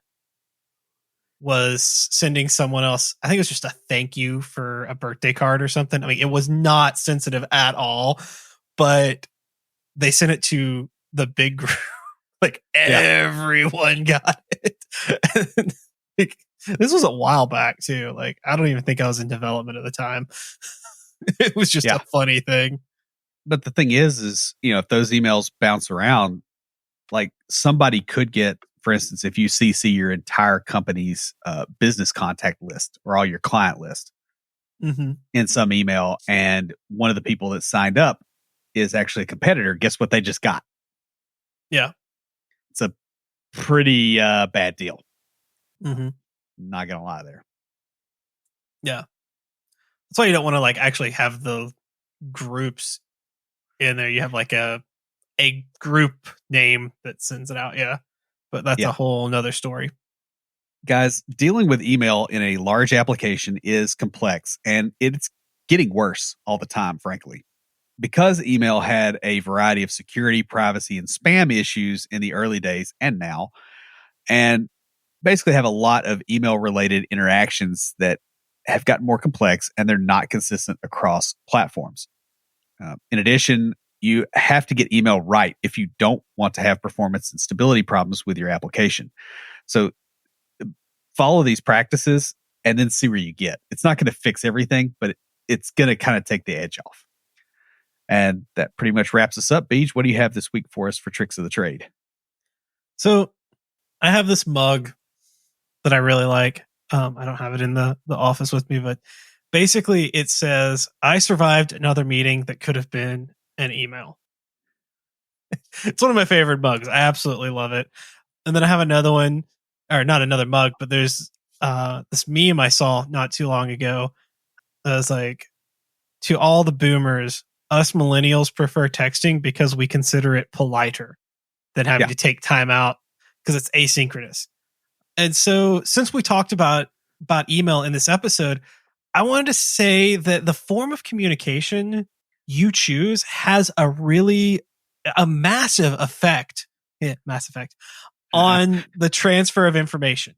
was sending someone else, I think it was just a thank you for a birthday card or something. I mean, it was not sensitive at all, but they sent it to the big group. Like everyone got it. Like, this was a while back too. Like, I don't even think I was in development at the time. It was just a funny thing. But the thing is, if those emails bounce around, like somebody could get, for instance, if you CC your entire company's business contact list or all your client list in some email, and one of the people that signed up is actually a competitor, guess what they just got? Yeah. It's a pretty bad deal. Mm-hmm. Not going to lie there. Yeah. That's why you don't want to like actually have the groups in there. You have like a group name that sends it out. Yeah. But that's a whole nother story. Guys, dealing with email in a large application is complex, and it's getting worse all the time, frankly. Because email had a variety of security, privacy, and spam issues in the early days and now, and basically have a lot of email-related interactions that have gotten more complex, and they're not consistent across platforms. In addition, you have to get email right if you don't want to have performance and stability problems with your application. So follow these practices and then see where you get. It's not going to fix everything, but it's going to kind of take the edge off. And that pretty much wraps us up. Beej, what do you have this week for us for tricks of the trade? So I have this mug that I really like. I don't have it in the office with me, but basically it says, I survived another meeting that could have been an email. It's one of my favorite mugs. I absolutely love it. And then I have another one, or not another mug, but there's this meme I saw not too long ago. That was like, to all the boomers, us millennials prefer texting because we consider it politer than having to take time out because it's asynchronous. And so since we talked about email in this episode, I wanted to say that the form of communication you choose has a massive effect, on the transfer of information.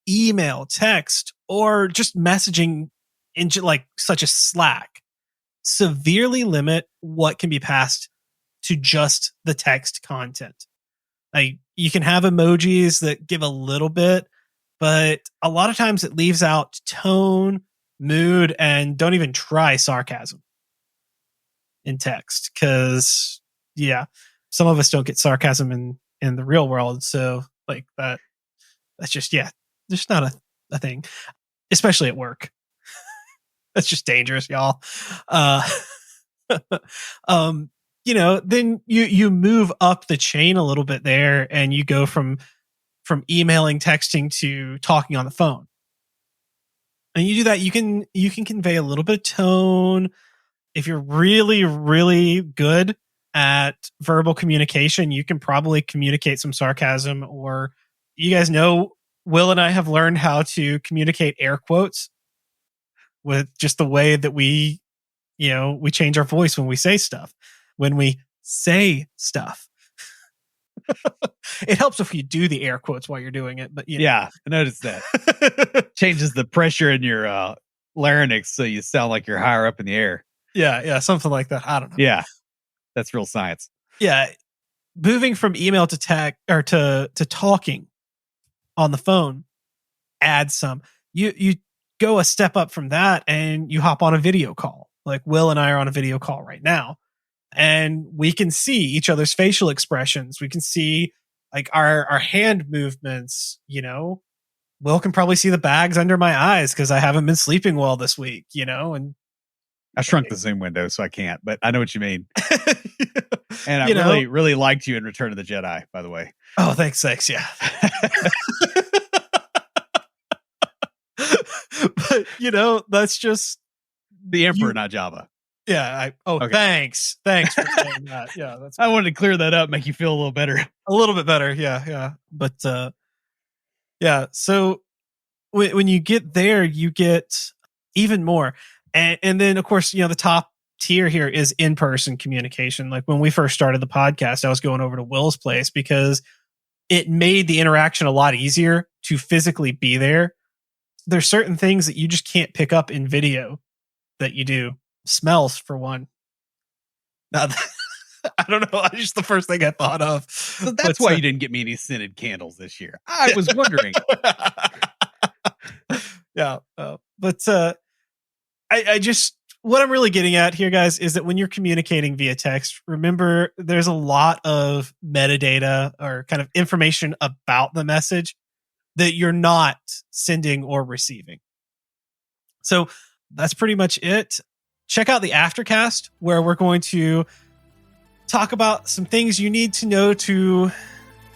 Email, text, or just messaging in like such as Slack severely limit what can be passed to just the text content. Like, you can have emojis that give a little bit, but a lot of times it leaves out tone, mood, and don't even try sarcasm in text. Because, some of us don't get sarcasm in the real world. So, like, that's just not a thing, especially at work. That's just dangerous, y'all. Then you move up the chain a little bit there, and you go from emailing, texting to talking on the phone. And you do that, you can convey a little bit of tone. If you're really, really good at verbal communication, you can probably communicate some sarcasm. Or, you guys know, Will and I have learned how to communicate air quotes with just the way that we change our voice when we say stuff. When we say stuff, it helps if you do the air quotes while you're doing it. But I noticed that. Changes the pressure in your larynx, so you sound like you're higher up in the air. Yeah, something like that. I don't know. Yeah, that's real science. Yeah, moving from email to text or to talking on the phone adds some. You go a step up from that, and you hop on a video call. Like, Will and I are on a video call right now. And we can see each other's facial expressions. We can see like our hand movements. Will can probably see the bags under my eyes because I haven't been sleeping well this week. And I shrunk the Zoom window, so I can't. But I know what you mean. And I really liked you in Return of the Jedi, by the way. Oh, thanks. Yeah. But that's just the Emperor, not Jabba. Yeah. Okay. Thanks for saying that. Yeah, I wanted to clear that up, make you feel a little better. A little bit better. Yeah. But so when you get there, you get even more. And then, of course, the top tier here is in-person communication. Like, when we first started the podcast, I was going over to Will's place because it made the interaction a lot easier to physically be there. There's certain things that you just can't pick up in video that you do. Smells, for one. I don't know. That's just the first thing I thought of. So that's why you didn't get me any scented candles this year. I was wondering. Yeah. But I just, what I'm really getting at here, guys, is that when you're communicating via text, remember there's a lot of metadata or kind of information about the message that you're not sending or receiving. So that's pretty much it. Check out the Aftercast, where we're going to talk about some things you need to know to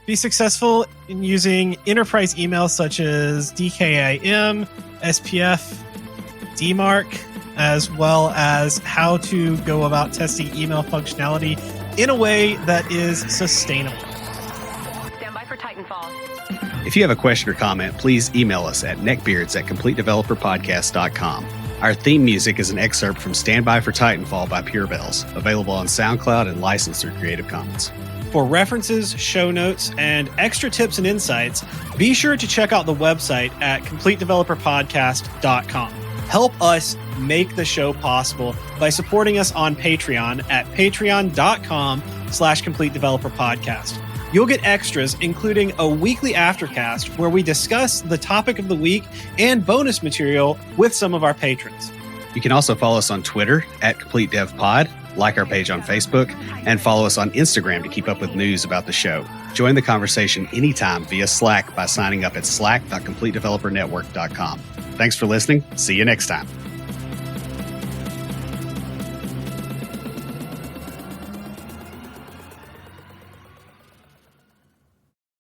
be successful in using enterprise emails such as DKIM, SPF, DMARC, as well as how to go about testing email functionality in a way that is sustainable. Stand by for Titanfall. If you have a question or comment, please email us at neckbeards@CompleteDeveloperPodcast.com. Our theme music is an excerpt from Stand By for Titanfall by Pure Bells, available on SoundCloud and licensed through Creative Commons. For references, show notes, and extra tips and insights, be sure to check out the website at CompleteDeveloperPodcast.com. Help us make the show possible by supporting us on Patreon at patreon.com/CompleteDeveloperPodcast. You'll get extras, including a weekly aftercast where we discuss the topic of the week and bonus material with some of our patrons. You can also follow us on Twitter at CompleteDevPod, like our page on Facebook, and follow us on Instagram to keep up with news about the show. Join the conversation anytime via Slack by signing up at slack.completedevelopernetwork.com. Thanks for listening. See you next time.